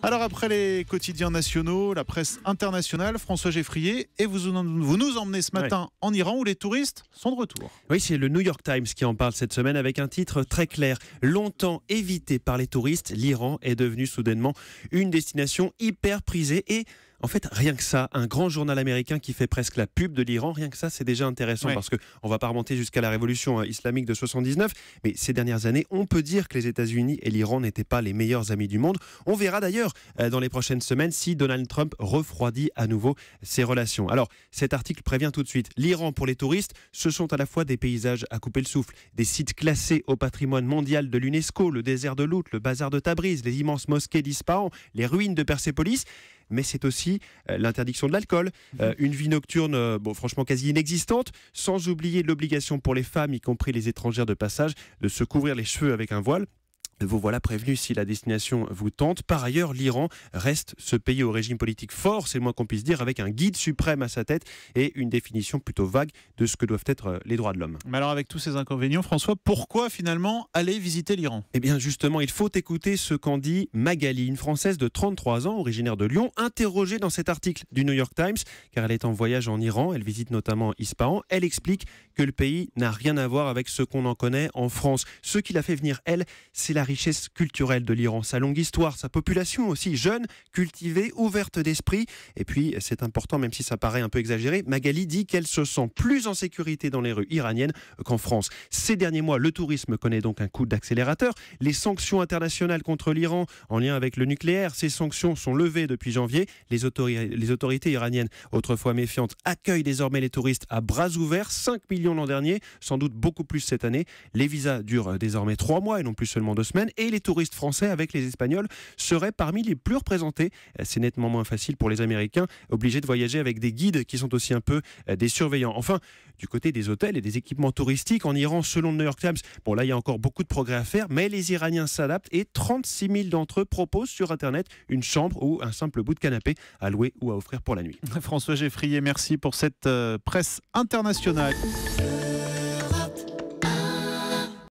Alors après les quotidiens nationaux, la presse internationale, François Geffrier, et vous nous emmenez ce matin en Iran où les touristes sont de retour. Oui, c'est le New York Times qui en parle cette semaine avec un titre très clair. Longtemps évité par les touristes, l'Iran est devenu soudainement une destination hyper prisée et en fait, rien que ça, un grand journal américain qui fait presque la pub de l'Iran, rien que ça, c'est déjà intéressant parce qu'on ne va pas remonter jusqu'à la révolution islamique de 79, mais ces dernières années, on peut dire que les États-Unis et l'Iran n'étaient pas les meilleurs amis du monde. On verra d'ailleurs dans les prochaines semaines si Donald Trump refroidit à nouveau ses relations. Alors, cet article prévient tout de suite, l'Iran pour les touristes, ce sont à la fois des paysages à couper le souffle, des sites classés au patrimoine mondial de l'UNESCO, le désert de Lout, le bazar de Tabriz, les immenses mosquées d'Ispahan, les ruines de Persépolis, mais c'est aussi l'interdiction de l'alcool, une vie nocturne franchement quasi inexistante, sans oublier l'obligation pour les femmes, y compris les étrangères de passage, de se couvrir les cheveux avec un voile. Vous voilà prévenu si la destination vous tente. Par ailleurs, l'Iran reste ce pays au régime politique fort, c'est le moins qu'on puisse dire, avec un guide suprême à sa tête et une définition plutôt vague de ce que doivent être les droits de l'homme. Mais alors avec tous ces inconvénients, François, pourquoi finalement aller visiter l'Iran ? Eh bien justement, il faut écouter ce qu'en dit Magali, une Française de 33 ans, originaire de Lyon, interrogée dans cet article du New York Times, car elle est en voyage en Iran, elle visite notamment Ispahan. Elle explique que le pays n'a rien à voir avec ce qu'on en connaît en France. Ce qui l'a fait venir, elle, c'est la richesse culturelle de l'Iran, sa longue histoire, sa population aussi jeune, cultivée, ouverte d'esprit. Et puis, c'est important, même si ça paraît un peu exagéré, Magali dit qu'elle se sent plus en sécurité dans les rues iraniennes qu'en France. Ces derniers mois, le tourisme connaît donc un coup d'accélérateur. Les sanctions internationales contre l'Iran en lien avec le nucléaire, ces sanctions sont levées depuis janvier. Les autorités iraniennes, autrefois méfiantes, accueillent désormais les touristes à bras ouverts, 5 millions l'an dernier, sans doute beaucoup plus cette année. Les visas durent désormais 3 mois et non plus seulement 2 semaines. Et les touristes français avec les Espagnols seraient parmi les plus représentés. C'est nettement moins facile pour les Américains, obligés de voyager avec des guides qui sont aussi un peu des surveillants. Enfin, du côté des hôtels et des équipements touristiques, en Iran, selon le New York Times, bon là il y a encore beaucoup de progrès à faire, mais les Iraniens s'adaptent et 36 000 d'entre eux proposent sur Internet une chambre ou un simple bout de canapé à louer ou à offrir pour la nuit. François Geffrier, merci pour cette presse internationale.